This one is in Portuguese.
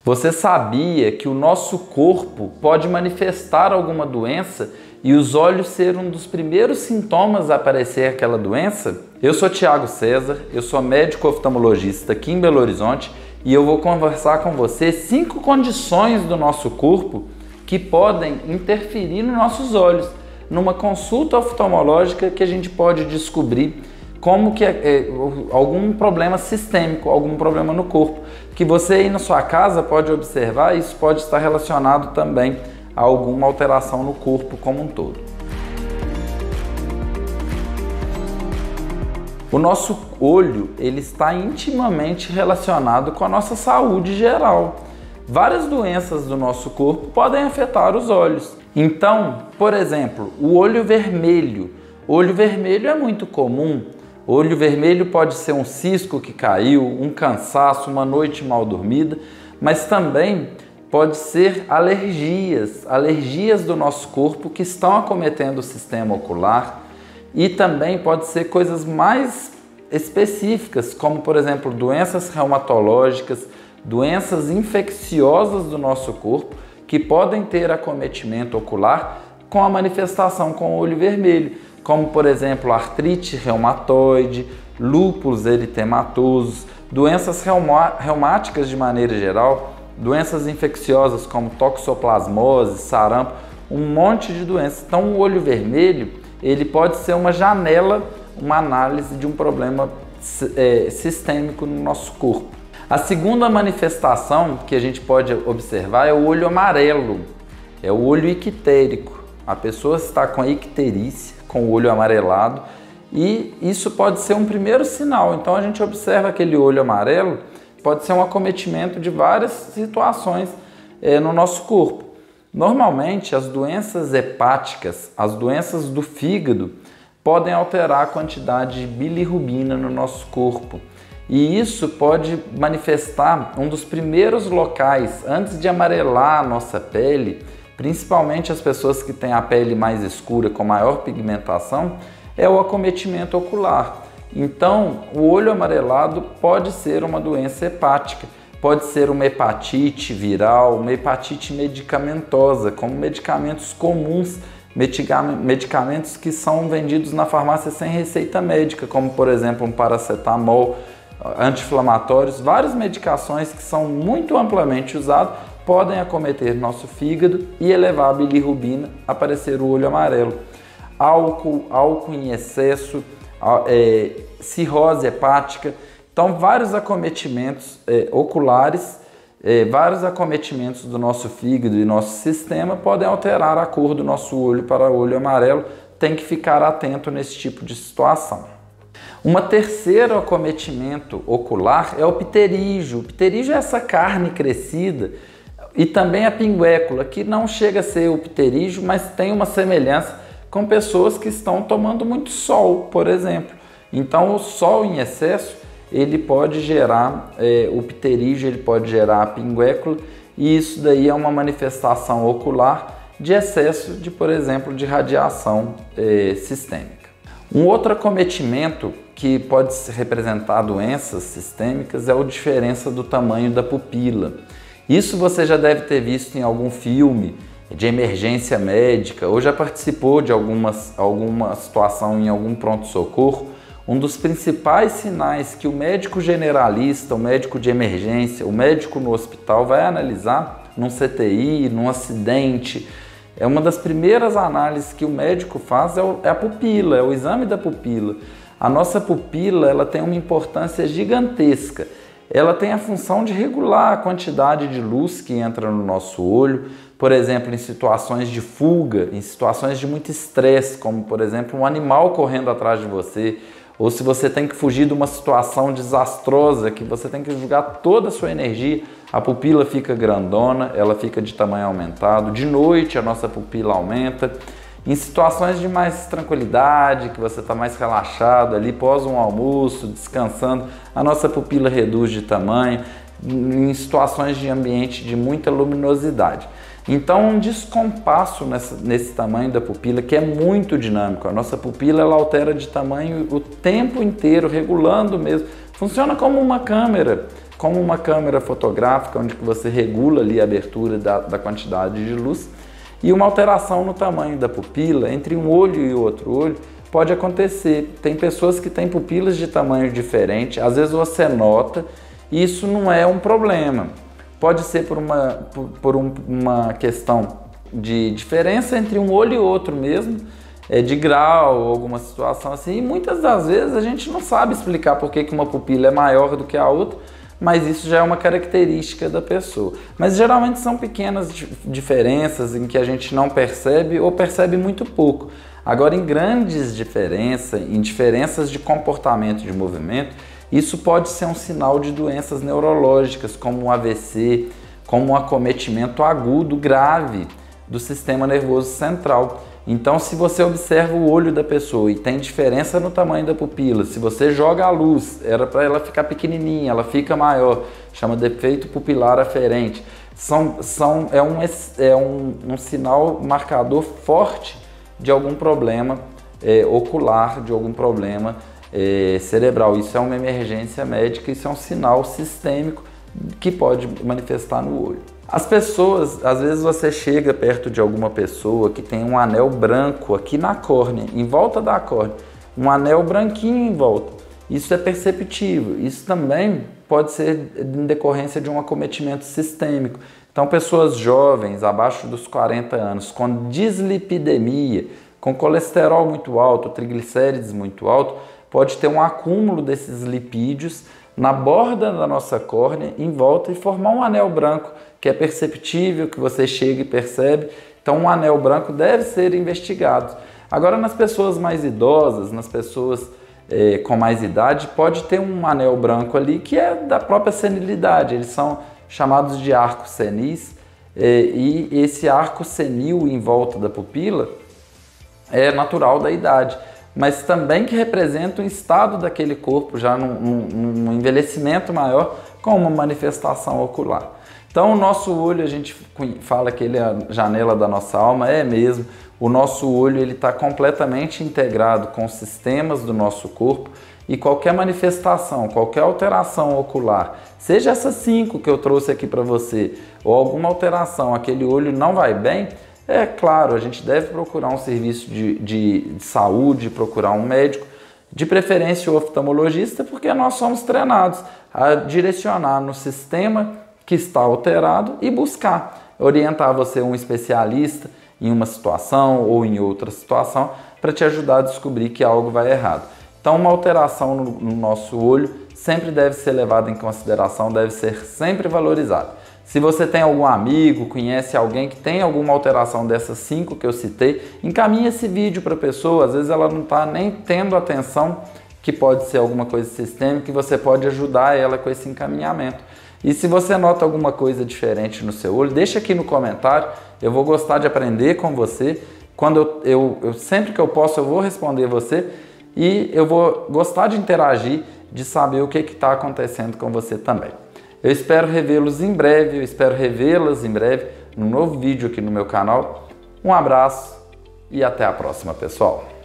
Você sabia que o nosso corpo pode manifestar alguma doença e os olhos ser um dos primeiros sintomas a aparecer aquela doença? Eu sou Thiago César, eu sou médico oftalmologista aqui em Belo Horizonte e eu vou conversar com você 5 condições do nosso corpo que podem interferir nos nossos olhos. Numa consulta oftalmológica que a gente pode descobrir como que algum problema sistêmico, algum problema no corpo, que você aí na sua casa pode observar, isso pode estar relacionado também a alguma alteração no corpo como um todo. O nosso olho, ele está intimamente relacionado com a nossa saúde geral. Várias doenças do nosso corpo podem afetar os olhos. Então, por exemplo, o olho vermelho. O olho vermelho é muito comum. O olho vermelho pode ser um cisco que caiu, um cansaço, uma noite mal dormida, mas também pode ser alergias do nosso corpo que estão acometendo o sistema ocular, e também pode ser coisas mais específicas, como por exemplo doenças reumatológicas, doenças infecciosas do nosso corpo que podem ter acometimento ocular com a manifestação com o olho vermelho, como por exemplo artrite reumatoide, lúpus eritematoso, doenças reumáticas de maneira geral, doenças infecciosas como toxoplasmose, sarampo, um monte de doenças. Então o olho vermelho, ele pode ser uma janela, uma análise de um problema sistêmico no nosso corpo. A segunda manifestação que a gente pode observar é o olho amarelo, é o olho ictérico. A pessoa está com a icterícia, com o olho amarelado, e isso pode ser um primeiro sinal. Então a gente observa aquele olho amarelo, pode ser um acometimento de várias situações no nosso corpo. Normalmente as doenças hepáticas, as doenças do fígado, podem alterar a quantidade de bilirrubina no nosso corpo. E isso pode manifestar um dos primeiros locais, antes de amarelar a nossa pele, principalmente as pessoas que têm a pele mais escura, com maior pigmentação, é o acometimento ocular. Então, o olho amarelado pode ser uma doença hepática, pode ser uma hepatite viral, uma hepatite medicamentosa, como medicamentos comuns, medicamentos que são vendidos na farmácia sem receita médica, como por exemplo um paracetamol, anti-inflamatórios, várias medicações que são muito amplamente usadas, podem acometer nosso fígado e elevar a bilirrubina, aparecer o olho amarelo. Álcool em excesso, cirrose hepática, então vários acometimentos oculares, vários acometimentos do nosso fígado e nosso sistema podem alterar a cor do nosso olho para o olho amarelo. Tem que ficar atento nesse tipo de situação. Um terceiro acometimento ocular é o pterígio. O pterígio é essa carne crescida, e também a pinguécula, que não chega a ser o pterígio, mas tem uma semelhança com pessoas que estão tomando muito sol, por exemplo. Então o sol em excesso, ele pode gerar o pterígio, ele pode gerar a pinguécula, e isso daí é uma manifestação ocular de excesso de, por exemplo, de radiação sistêmica. Um outro acometimento que pode representar doenças sistêmicas é a diferença do tamanho da pupila. Isso você já deve ter visto em algum filme de emergência médica ou já participou de alguma situação em algum pronto-socorro. Um dos principais sinais que o médico generalista, o médico de emergência, o médico no hospital vai analisar num CTI, num acidente, é uma das primeiras análises que o médico faz é a pupila, é o exame da pupila. A nossa pupila, ela tem uma importância gigantesca. Ela tem a função de regular a quantidade de luz que entra no nosso olho, por exemplo, em situações de fuga, em situações de muito estresse, como por exemplo um animal correndo atrás de você, ou se você tem que fugir de uma situação desastrosa, que você tem que jogar toda a sua energia, a pupila fica grandona, ela fica de tamanho aumentado. De noite a nossa pupila aumenta. Em situações de mais tranquilidade, que você está mais relaxado ali, pós um almoço, descansando, a nossa pupila reduz de tamanho. Em situações de ambiente de muita luminosidade. Então, um descompasso nesse tamanho da pupila, que é muito dinâmico. A nossa pupila, ela altera de tamanho o tempo inteiro, regulando mesmo. Funciona como uma câmera como uma câmera fotográfica, onde você regula ali a abertura da quantidade de luz, e uma alteração no tamanho da pupila entre um olho e outro olho pode acontecer. Tem pessoas que têm pupilas de tamanho diferente, às vezes você nota, e isso não é um problema. Pode ser por uma questão de diferença entre um olho e outro mesmo, de grau, alguma situação assim, e muitas das vezes a gente não sabe explicar por que uma pupila é maior do que a outra, mas isso já é uma característica da pessoa. Mas geralmente são pequenas diferenças em que a gente não percebe ou percebe muito pouco. Agora, em grandes diferenças, em diferenças de comportamento de movimento, isso pode ser um sinal de doenças neurológicas, como um AVC, como um acometimento agudo grave do sistema nervoso central. Então, se você observa o olho da pessoa e tem diferença no tamanho da pupila, se você joga a luz, era para ela ficar pequenininha, ela fica maior, chama defeito pupilar aferente. É um sinal marcador forte de algum problema ocular, de algum problema cerebral. Isso é uma emergência médica, isso é um sinal sistêmico que pode manifestar no olho. As pessoas, às vezes você chega perto de alguma pessoa que tem um anel branco aqui na córnea, em volta da córnea, um anel branquinho em volta. Isso é perceptível. Isso também pode ser em decorrência de um acometimento sistêmico. Então, pessoas jovens, abaixo dos 40 anos, com dislipidemia, com colesterol muito alto, triglicérides muito alto, pode ter um acúmulo desses lipídios na borda da nossa córnea, em volta, e formar um anel branco, que é perceptível, que você chega e percebe. Então, um anel branco deve ser investigado. Agora, nas pessoas mais idosas, nas pessoas com mais idade, pode ter um anel branco ali que é da própria senilidade. Eles são chamados de arcos senis, e esse arco senil em volta da pupila é natural da idade, mas também que representa um estado daquele corpo já num envelhecimento maior, com uma manifestação ocular. Então, o nosso olho, a gente fala que ele é a janela da nossa alma, é mesmo. O nosso olho está completamente integrado com os sistemas do nosso corpo, e qualquer manifestação, qualquer alteração ocular, seja essas 5 que eu trouxe aqui para você, ou alguma alteração, aquele olho não vai bem, é claro, a gente deve procurar um serviço de saúde, procurar um médico, de preferência o oftalmologista, porque nós somos treinados a direcionar no sistema que está alterado e buscar orientar você um especialista em uma situação ou em outra situação para te ajudar a descobrir que algo vai errado. Então, uma alteração no nosso olho sempre deve ser levada em consideração, deve ser sempre valorizada. Se você tem algum amigo, conhece alguém que tem alguma alteração dessas 5 que eu citei, encaminhe esse vídeo para a pessoa. Às vezes ela não está nem tendo atenção que pode ser alguma coisa sistêmica, que você pode ajudar ela com esse encaminhamento. E se você nota alguma coisa diferente no seu olho, deixa aqui no comentário, eu vou gostar de aprender com você. Quando sempre que eu posso, eu vou responder você, e eu vou gostar de interagir, de saber o que está acontecendo com você também. Eu espero revê-los em breve, eu espero revê-las em breve num novo vídeo aqui no meu canal. Um abraço e até a próxima, pessoal!